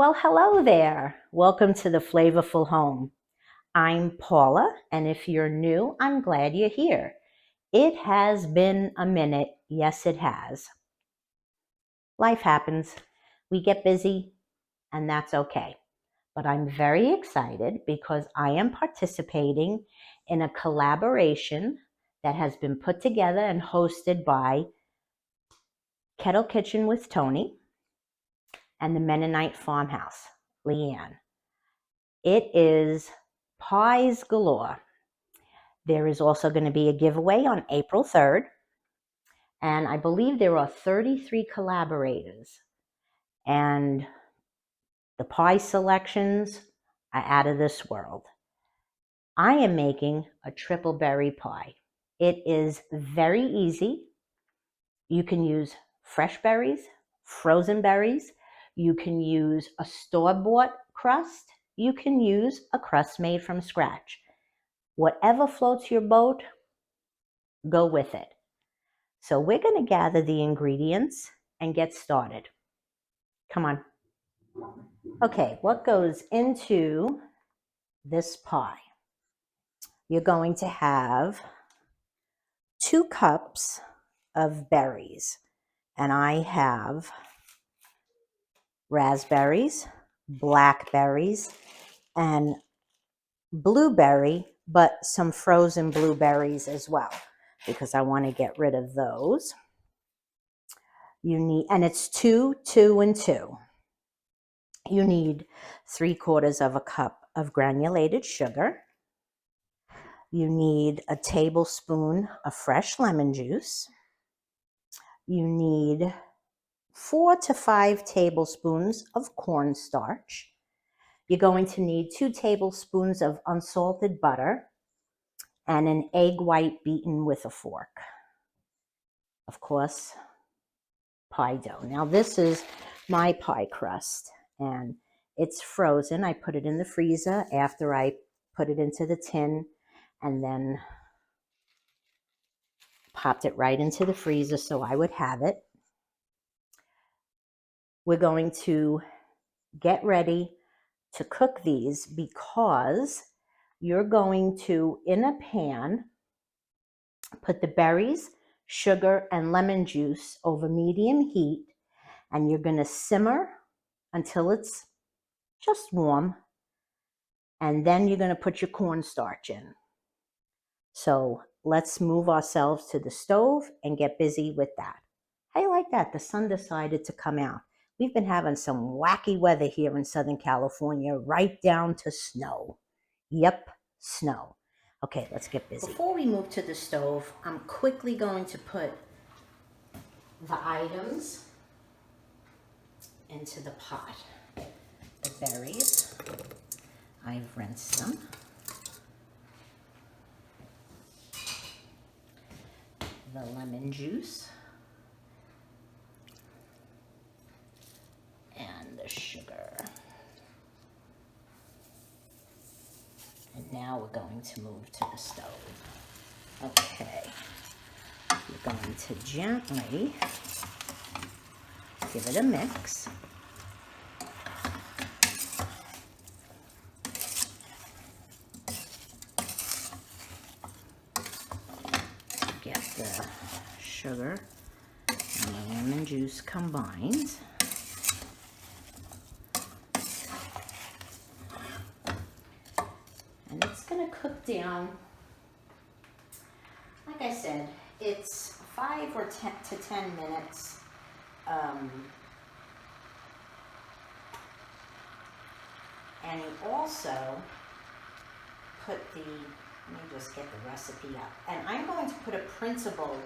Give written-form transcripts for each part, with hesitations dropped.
Well, hello there. Welcome to the Flavorful Home. I'm Paula, and if you're new, I'm glad you're here. It has been a minute. Yes, it has. Life happens. We get busy, and that's okay. But I'm very excited because I am participating in a collaboration that has been put together and hosted by Kettle Kitchen with Tony and the Mennonite Farmhouse, Leanne. It is pies galore. There is also going to be a giveaway on April 3rd, and I believe there are 33 collaborators, and the pie selections are out of this world. I am making a triple berry pie. It is very easy. You can use fresh berries, frozen berries. You can use a store-bought crust. You can use a crust made from scratch. Whatever floats your boat, go with it. So we're going to gather the ingredients and get started. Come on. Okay, what goes into this pie? You're going to have 2 cups of berries, and I have raspberries, blackberries, and blueberry, but some frozen blueberries as well, because I want to get rid of those. You need, and it's 2, 2, and 2. You need 3/4 of a cup of granulated sugar. You need a tablespoon of fresh lemon juice. You need 4 to 5 tablespoons of cornstarch. You're going to need 2 tablespoons of unsalted butter and an egg white beaten with a fork. Of course, pie dough. Now this is my pie crust, and it's frozen. I put it in the freezer after I put it into the tin, and then popped it right into the freezer so I would have it. We're going to get ready to cook these because you're going to, in a pan, put the berries, sugar, and lemon juice over medium heat, and you're going to simmer until it's just warm, and then you're going to put your cornstarch in. So let's move ourselves to the stove and get busy with that. How you like that? The sun decided to come out. We've been having some wacky weather here in Southern California, right down to snow. Yep, snow. Okay, let's get busy. Before we move to the stove, I'm quickly going to put the items into the pot. The berries, I've rinsed them. The lemon juice. And the sugar. And now we're going to move to the stove. Okay. We're going to gently give it a mix. Get the sugar and the lemon juice combined. And it's going to cook down, like I said, it's 5 or 10 to 10 minutes. And you also put the, let me just get the recipe up. And I'm going to put a printable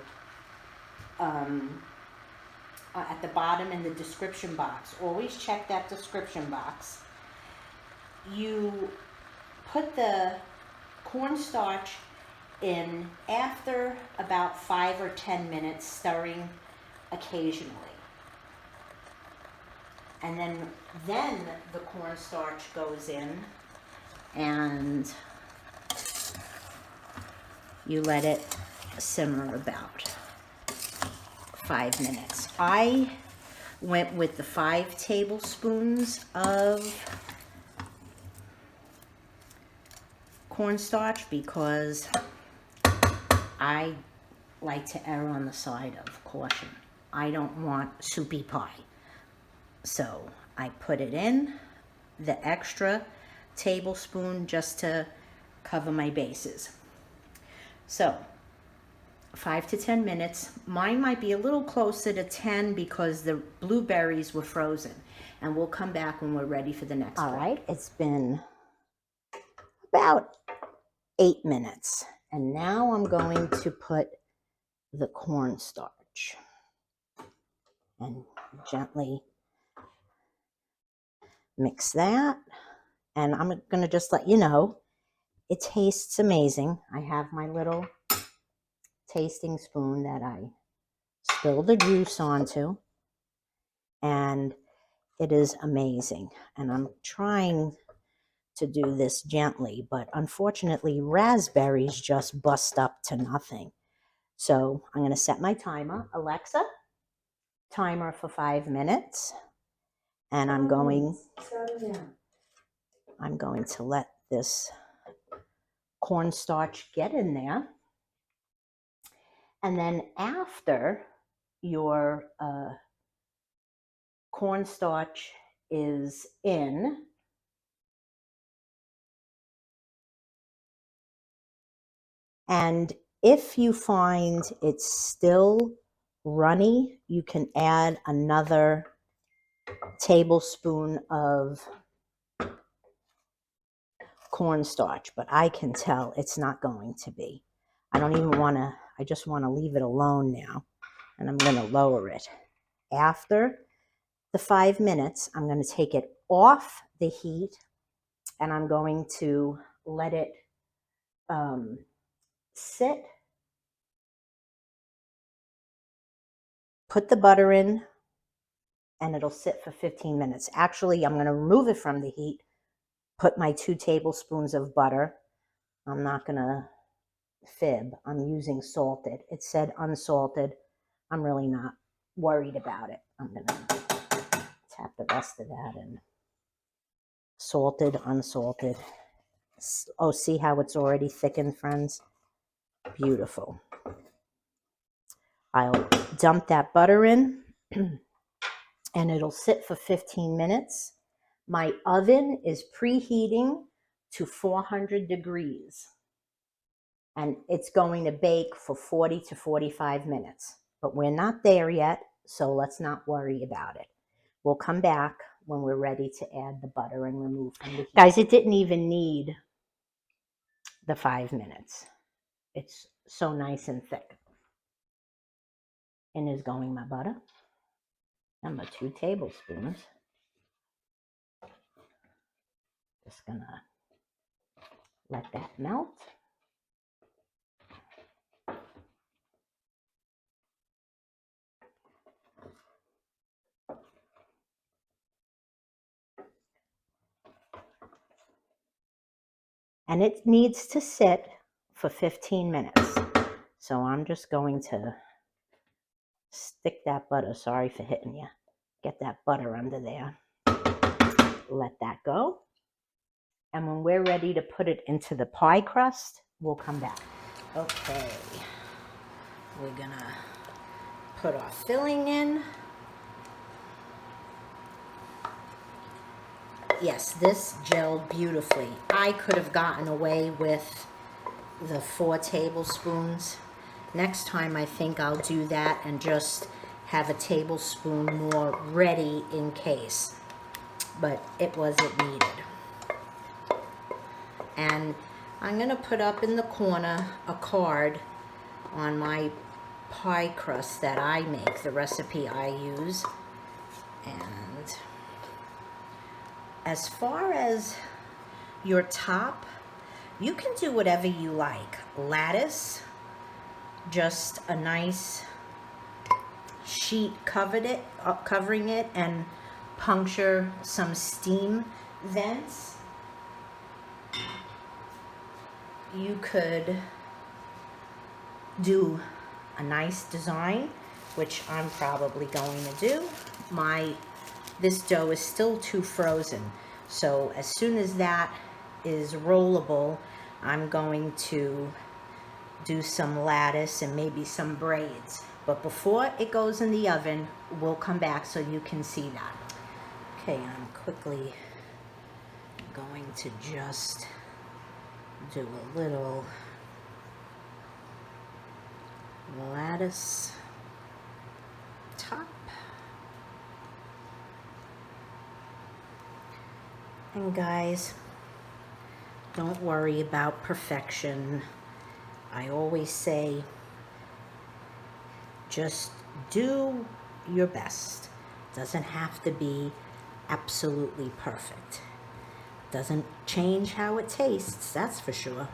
at the bottom in the description box. Always check that description box. You put the cornstarch in after about 5 or 10 minutes, stirring occasionally. And then the cornstarch goes in and you let it simmer about 5 minutes. I went with the 5 tablespoons of cornstarch because I like to err on the side of caution. I don't want soupy pie. So I put it in, the extra tablespoon just to cover my bases. So 5 to 10 minutes. Mine might be a little closer to 10 because the blueberries were frozen. And we'll come back when we're ready for the next one. All right, it's been about 8 minutes. And now I'm going to put the cornstarch and gently mix that. And I'm going to just let you know, it tastes amazing. I have my little tasting spoon that I spill the juice onto, and it is amazing. And I'm trying to do this gently, but unfortunately raspberries just bust up to nothing. So I'm going to set my timer. Alexa, timer for 5 minutes. And I'm going to let this cornstarch get in there. And then after your cornstarch is in, and if you find it's still runny, you can add another tablespoon of cornstarch, but I can tell it's not going to be. I don't even want to, I just want to leave it alone now, and I'm going to lower it. After the 5 minutes, I'm going to take it off the heat, and I'm going to let it sit. Put the butter in, and it'll sit for 15 minutes. Actually, I'm going to remove it from the heat, put my 2 tablespoons of butter. I'm not going to fib. I'm using salted. It said unsalted. I'm really not worried about it. I'm going to tap the rest of that in. Salted, unsalted. Oh, see how it's already thickened, friends? Beautiful. I'll dump that butter in, and it'll sit for 15 minutes. My oven is preheating to 400 degrees, and it's going to bake for 40 to 45 minutes. But we're not there yet, so let's not worry about it. We'll come back when we're ready to add the butter and remove from the heat. Guys, it didn't even need the 5 minutes. It's so nice and thick. In is going my butter. Number 2 tablespoons. Just gonna let that melt. And it needs to sit for 15 minutes. So I'm just going to stick that butter, sorry for hitting you, get that butter under there. Let that go. And when we're ready to put it into the pie crust, we'll come back. Okay, we're gonna put our filling in. Yes, this gelled beautifully. I could have gotten away with the 4 tablespoons. Next time I think I'll do that and just have a tablespoon more ready in case. But it wasn't needed. And I'm going to put up in the corner a card on my pie crust that I make, the recipe I use. And as far as your top, you can do whatever you like. Lattice, just a nice sheet covering it, and puncture some steam vents. You could do a nice design, which I'm probably going to do. this dough is still too frozen. So as soon as that is rollable, I'm going to do some lattice and maybe some braids. But before it goes in the oven, we'll come back so you can see that. Okay, I'm quickly going to just do a little lattice top. And guys, don't worry about perfection. I always say, just do your best. Doesn't have to be absolutely perfect. Doesn't change how it tastes, that's for sure.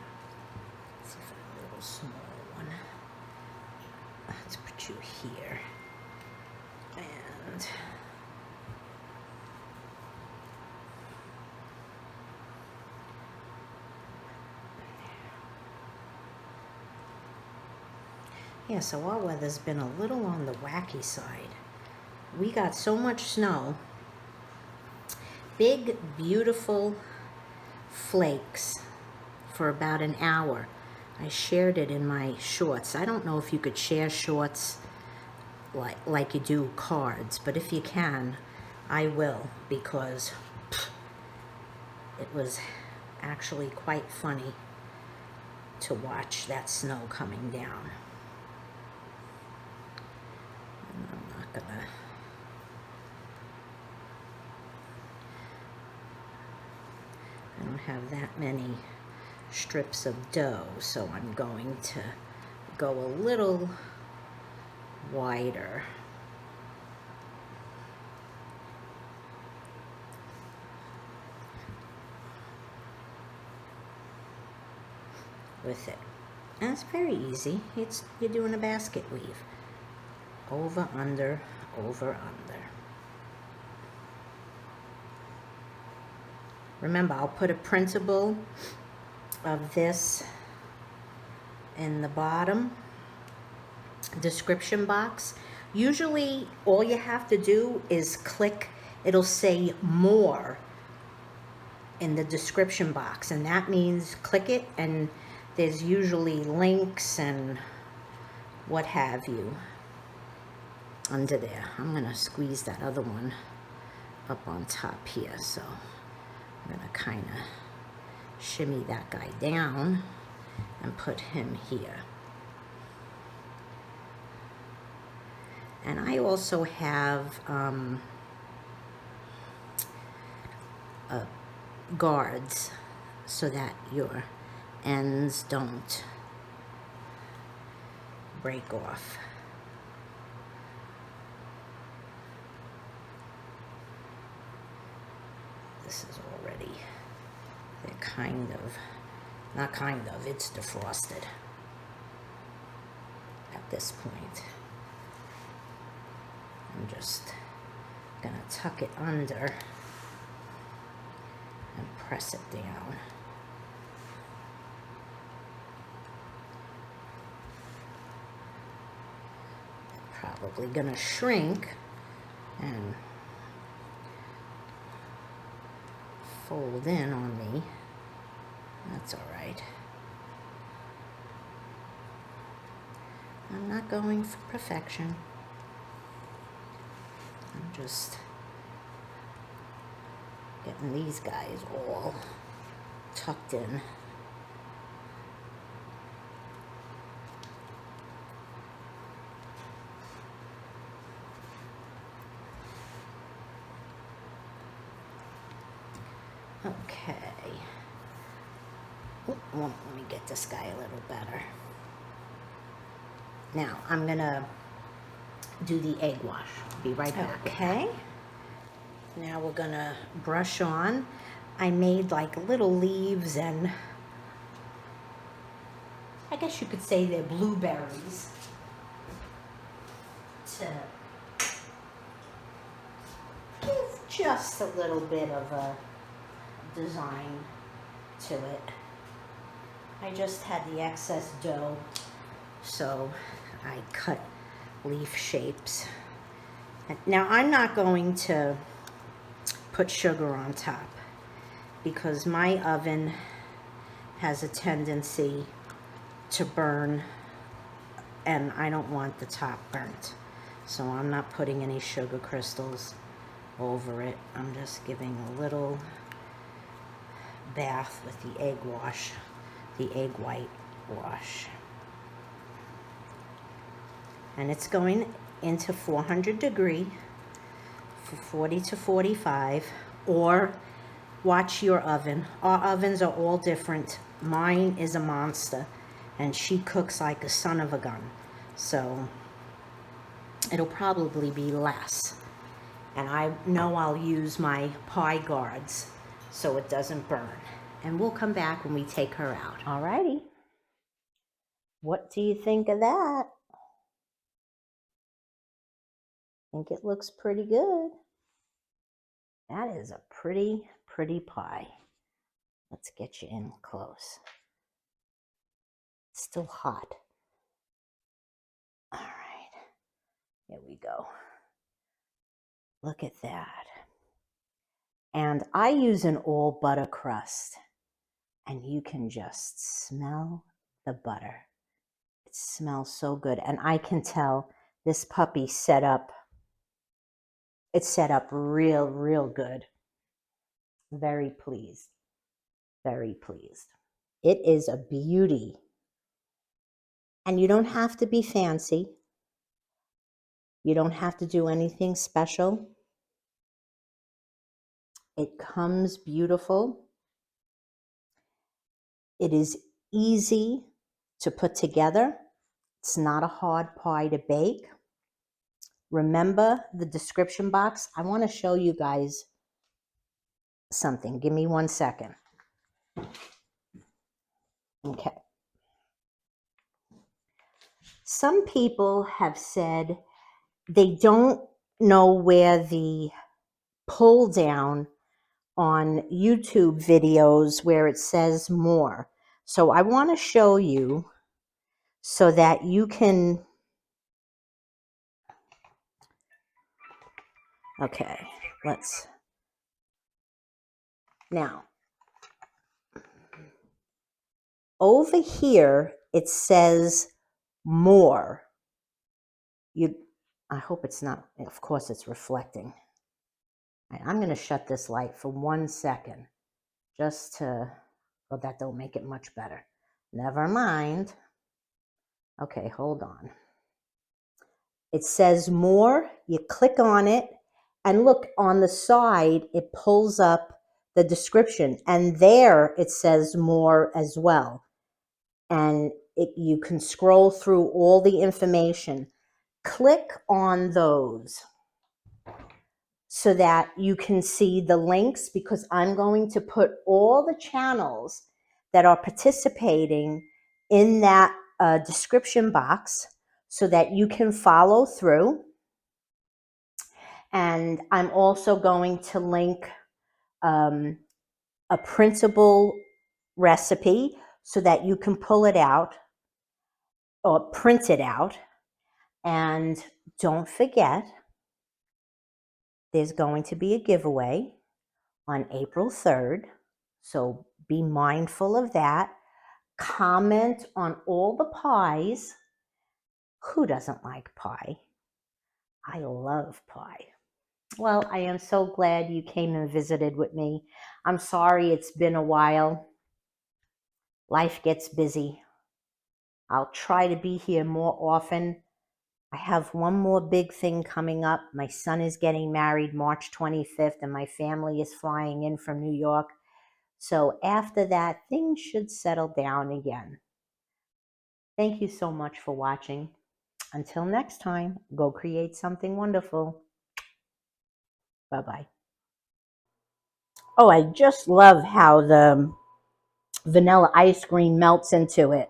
Let's see if I have a little small one. Let's put you here. And yeah, so our weather's been a little on the wacky side. We got so much snow. Big, beautiful flakes for about an hour. I shared it in my shorts. I don't know if you could share shorts like you do cards, but if you can, I will, because it was actually quite funny to watch that snow coming down. And I'm not gonna... I don't have that many strips of dough, so I'm going to go a little wider. With it. And it's very easy. You're doing a basket weave. Over, under, over, under. Remember, I'll put a printable of this in the bottom description box. Usually, all you have to do is click, it'll say more in the description box, and that means click it, and there's usually links and what have you under there. I'm gonna squeeze that other one up on top here, so I'm gonna kind of shimmy that guy down and put him here. And I also have guards so that your ends don't break off. This is already, they're kind of, not kind of, it's defrosted at this point. I'm just gonna tuck it under and press it down. Probably gonna shrink and fold in on me. That's all right. I'm not going for perfection. I'm just getting these guys all tucked in. Okay. Well, let me get this guy a little better. Now, I'm gonna do the egg wash. Be right back. Okay. Now we're gonna brush on. I made like little leaves, and I guess you could say they're blueberries, to give just a little bit of a design to it. I just had the excess dough, so I cut leaf shapes Now I'm not going to put sugar on top because my oven has a tendency to burn and I don't want the top burnt. So I'm not putting any sugar crystals over it. I'm just giving a little bath with the egg wash, the egg white wash. And it's going into 400 degree for 40 to 45, or watch your oven. Our ovens are all different. Mine is a monster and she cooks like a son of a gun. So it'll probably be less. And I know I'll use my pie guards so it doesn't burn. And we'll come back when we take her out. Alrighty. What do you think of that? I think it looks pretty good. That is a pretty, pretty pie. Let's get you in close. It's still hot. All right, here we go. Look at that. And I use an all butter crust, and you can just smell the butter. It smells so good. And I can tell this puppy it's set up real, real good. Very pleased. Very pleased. It is a beauty. And you don't have to be fancy. You don't have to do anything special. It comes beautiful. It is easy to put together. It's not a hard pie to bake. Remember the description box. I want to show you guys something. Give me 1 second. Okay. Some people have said they don't know where the pull down on YouTube videos where it says more. So I want to show you so that you can, okay, now, over here, it says more. I hope it's not, of course it's reflecting. I'm going to shut this light for 1 second just to, well, that don't make it much better. Never mind. Okay, hold on. It says more, you click on it, and look on the side, it pulls up the description, and there it says more as well. And you can scroll through all the information. Click on those so that you can see the links, because I'm going to put all the channels that are participating in that description box so that you can follow through. And I'm also going to link a printable recipe so that you can pull it out or print it out. And don't forget, there's going to be a giveaway on April 3rd. So be mindful of that. Comment on all the pies. Who doesn't like pie? I love pie. Well, I am so glad you came and visited with me. I'm sorry it's been a while. Life gets busy. I'll try to be here more often. I have one more big thing coming up. My son is getting married March 25th, and my family is flying in from New York. So after that, things should settle down again. Thank you so much for watching. Until next time, go create something wonderful. Bye-bye. Oh, I just love how the vanilla ice cream melts into it.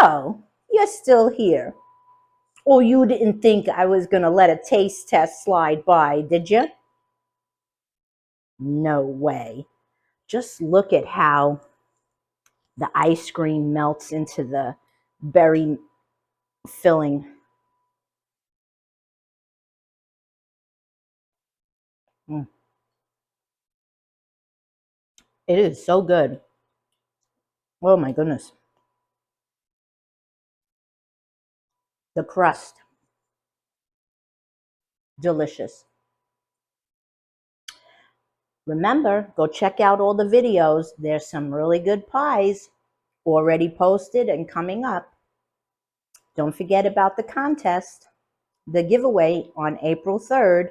Oh, you're still here. Oh, you didn't think I was going to let a taste test slide by, did you? No way. Just look at how the ice cream melts into the berry filling. It is so good. Oh my goodness. The crust, delicious. Remember, go check out all the videos. There's some really good pies already posted and coming up. Don't forget about the contest, the giveaway on April 3rd.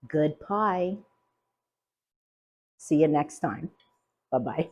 Good pie. See you next time. Bye-bye.